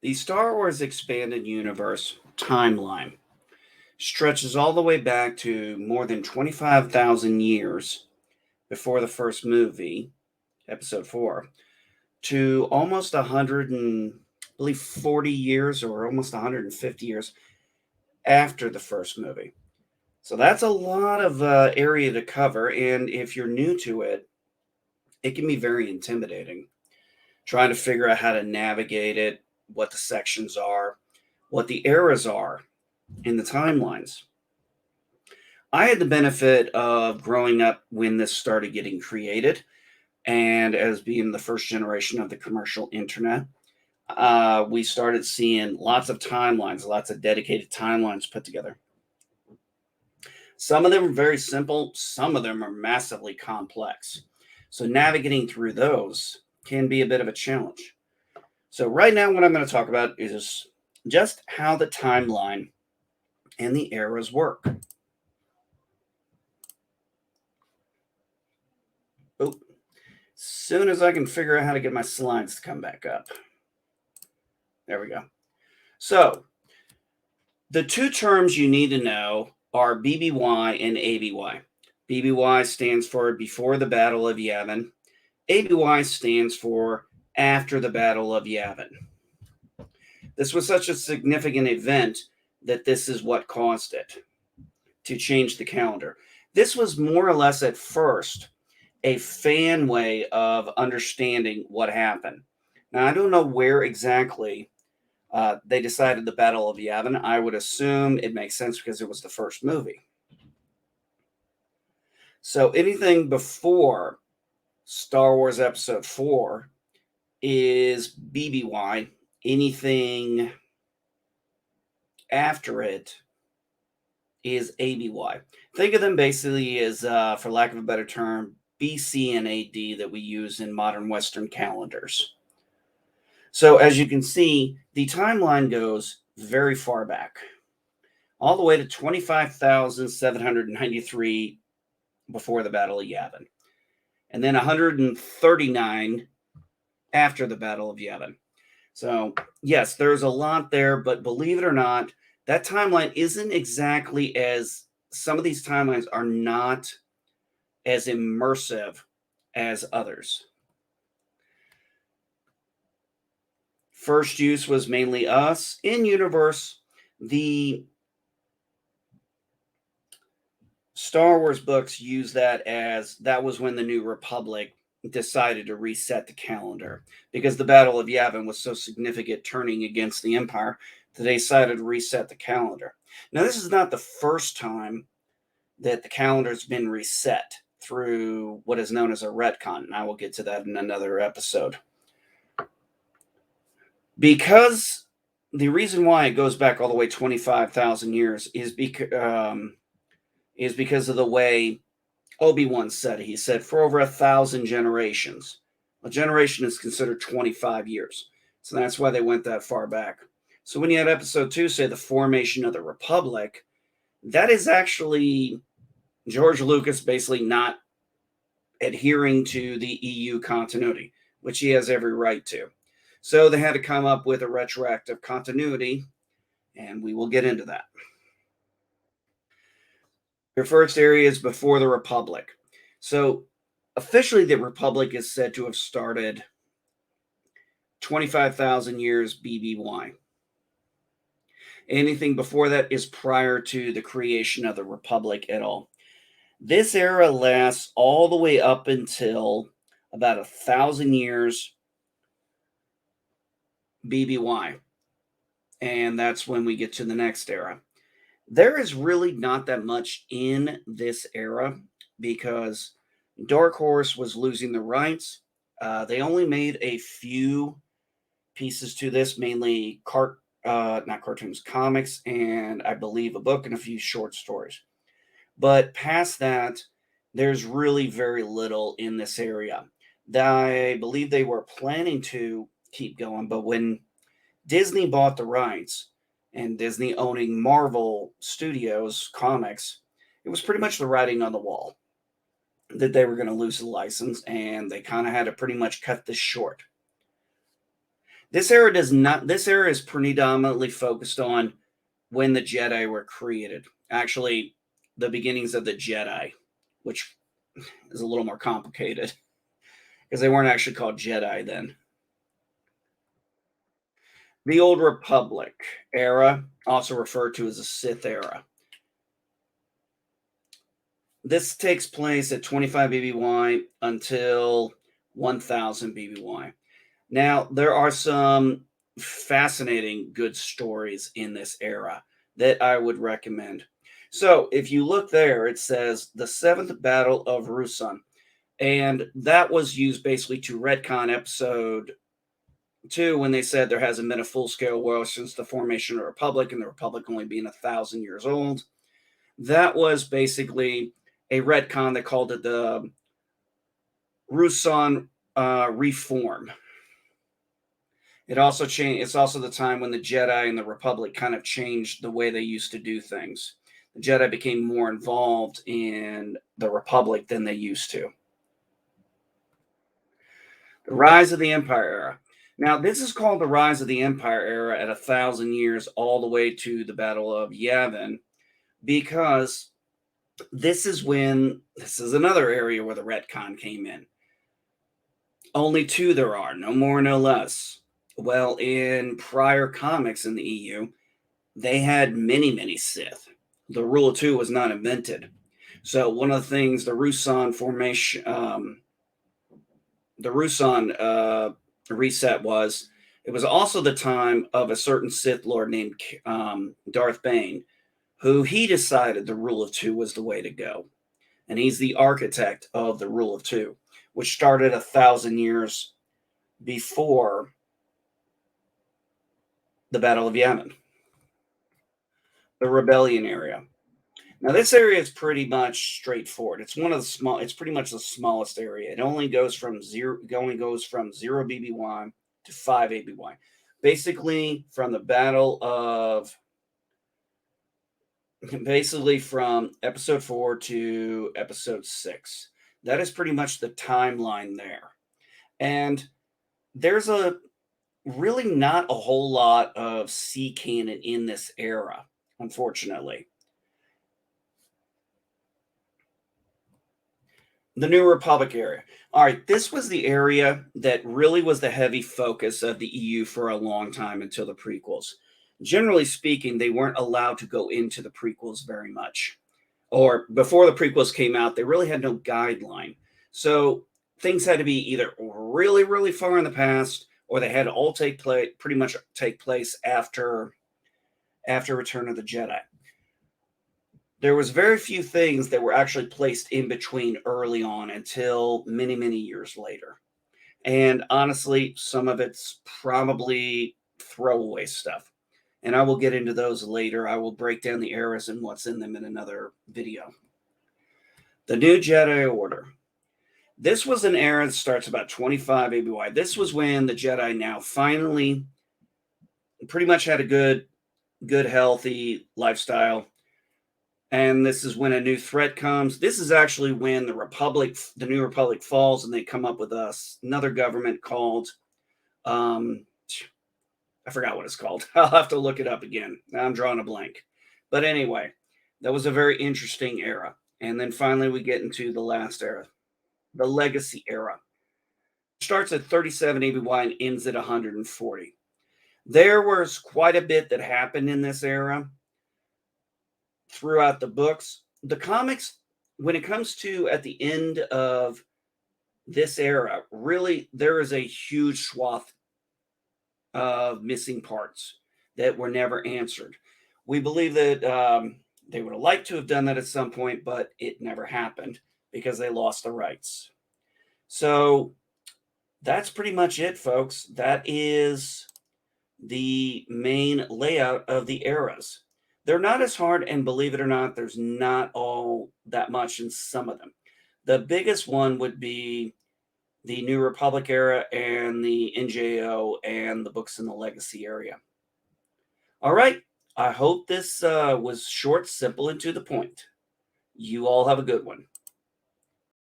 The Star Wars Expanded Universe timeline stretches all the way back to more than 25,000 years before the first movie, Episode 4, to almost 100 and I believe 40 years or almost 150 years after the first movie. So that's a lot of area to cover. And if you're new to it, it can be very intimidating trying to figure out how to navigate it, what the sections are, what the eras are in the timelines. I had the benefit of growing up when this started getting created and as being the first generation of the commercial internet. We started seeing lots of timelines, lots of dedicated timelines put together. Some of them are very simple, some of them are massively complex. So, navigating through those can be a bit of a challenge. So, right now, what I'm going to talk about is just how the timeline and the eras work. Oh, soon as I can figure out how to get my slides to come back up. There we go. So, the two terms you need to know are BBY and ABY. BBY stands for Before the Battle of Yavin. ABY stands for After the Battle of Yavin. This was such a significant event that this is what caused it to change the calendar. This was more or less at first a fan way of understanding what happened. Now, I don't know where exactly they decided the Battle of Yavin. I would assume it makes sense because it was the first movie. So anything before Star Wars Episode 4 is BBY. Anything after it is ABY. Think of them basically as, for lack of a better term, BC and AD that we use in modern Western calendars. So as you can see, the timeline goes very far back, all the way to 25,793 before the Battle of Yavin, and then 139 after the Battle of Yavin. So yes, there's a lot there, but believe it or not, that timeline isn't exactly as some of these timelines are not as immersive as others. First use was mainly us. In universe, the Star Wars books use that as that was when the New Republic decided to reset the calendar because the Battle of Yavin was so significant turning against the Empire that they decided to reset the calendar. Now, this is not the first time that the calendar's been reset through what is known as a retcon, and I will get to that in another episode. Because the reason why it goes back all the way 25,000 years is because of the way Obi-Wan said it. He said, for over 1,000 generations. A generation is considered 25 years. So that's why they went that far back. So when you had Episode 2 say the formation of the Republic, that is actually George Lucas basically not adhering to the EU continuity, which he has every right to. So they had to come up with a retroactive continuity, and we will get into that. Your first area is before the Republic. So officially, the Republic is said to have started 25,000 years BBY. Anything before that is prior to the creation of the Republic at all. This era lasts all the way up until about 1,000 years BBY. And that's when we get to the next era. There is really not that much in this era because Dark Horse was losing the rights. They only made a few pieces to this, mainly not cartoons, comics, and I believe a book and a few short stories. But past that, there's really very little in this area. I believe they were planning to keep going, but when Disney bought the rights, and Disney owning Marvel Studios comics, it was pretty much the writing on the wall that they were going to lose the license, and they kind of had to pretty much cut this short. This era does not. This era is predominantly focused on when the Jedi were created. Actually, the beginnings of the Jedi, which is a little more complicated because they weren't actually called Jedi then. The Old Republic era, also referred to as the Sith era. This takes place at 25 BBY until 1000 BBY. Now, there are some fascinating good stories in this era that I would recommend. So, if you look there, it says the Seventh Battle of Ruusan, and that was used basically to retcon episode 2 when they said there hasn't been a full scale war since the formation of the Republic, and the Republic only being 1,000 years old. That was basically a retcon. They called it the Ruusan Reform. It also changed. It's also the time when the Jedi and the Republic kind of changed the way they used to do things. The Jedi became more involved in the Republic than they used to. The Rise of the Empire era. Now, this is called the Rise of the Empire era at 1,000 years, all the way to the Battle of Yavin, because this is another area where the retcon came in. Only two there are, no more, no less. Well, in prior comics in the EU, they had many, many Sith. The rule of two was not invented. So one of the things the Ruusan formation, the Ruusan reset was, it was also the time of a certain Sith Lord named Darth Bane, who he decided the rule of two was the way to go. And he's the architect of the rule of two, which started 1,000 years before the Battle of Yavin, the Rebellion area. Now, this area is pretty much straightforward. It's one of the small. It's pretty much the smallest area. It only goes from zero. It only goes from 0 BBY to 5 ABY. Basically, from the Battle of, basically from episode 4 to episode 6. That is pretty much the timeline there. And there's a really not a whole lot of C canon in this era, unfortunately. The New Republic area. All right, this was the area that really was the heavy focus of the EU for a long time until the prequels. Generally speaking, they weren't allowed to go into the prequels very much. Or before the prequels came out, they really had no guideline. So things had to be either really, really far in the past, or they had to all pretty much take place after Return of the Jedi. There was very few things that were actually placed in between early on until many, many years later. And honestly, some of it's probably throwaway stuff. And I will get into those later. I will break down the eras and what's in them in another video. The New Jedi Order. This was an era that starts about 25 ABY. This was when the Jedi now finally pretty much had a good, healthy lifestyle. And this is when a new threat comes. This is actually when the New Republic falls, and they come up with another government called, I forgot what it's called. I'll have to look it up again. I'm drawing a blank. But anyway, that was a very interesting era. And then finally, we get into the last era, the Legacy era. It starts at 37 ABY and ends at 140. There was quite a bit that happened in this era throughout the books. The comics, when it comes to at the end of this era, really there is a huge swath of missing parts that were never answered. We believe that they would have liked to have done that at some point, but it never happened because they lost the rights. So that's pretty much it, folks. That is the main layout of the eras. They're not as hard, and believe it or not, there's not all that much in some of them. The biggest one would be the New Republic era and the NJO and the books in the Legacy area. All right. I hope this was short, simple, and to the point. You all have a good one.